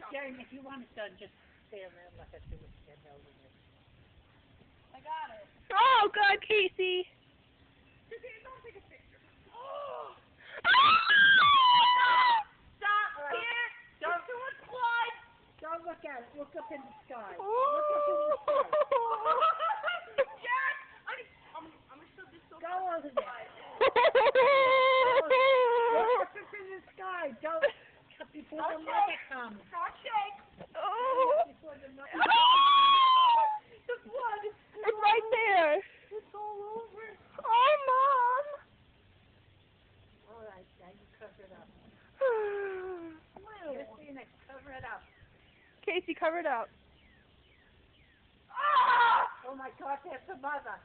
Jeremy, if you want it done, just stand there and let her do it. Stand over there. I got it. Oh, God, Casey. Don't take a picture. Stop! All right. Here! Don't do it, slide! Don't look at it. Look up in the sky. Look up in the sky. Jack! I'm still Go over there. Look up in the sky. Don't before the mother comes. Not shake. Before the mother The blood is It's right there. It's all over. Oh, Mom. All right, now you cover it up. blue. Christina, cover it up. Casey, cover it up. Oh my God, there's the mother.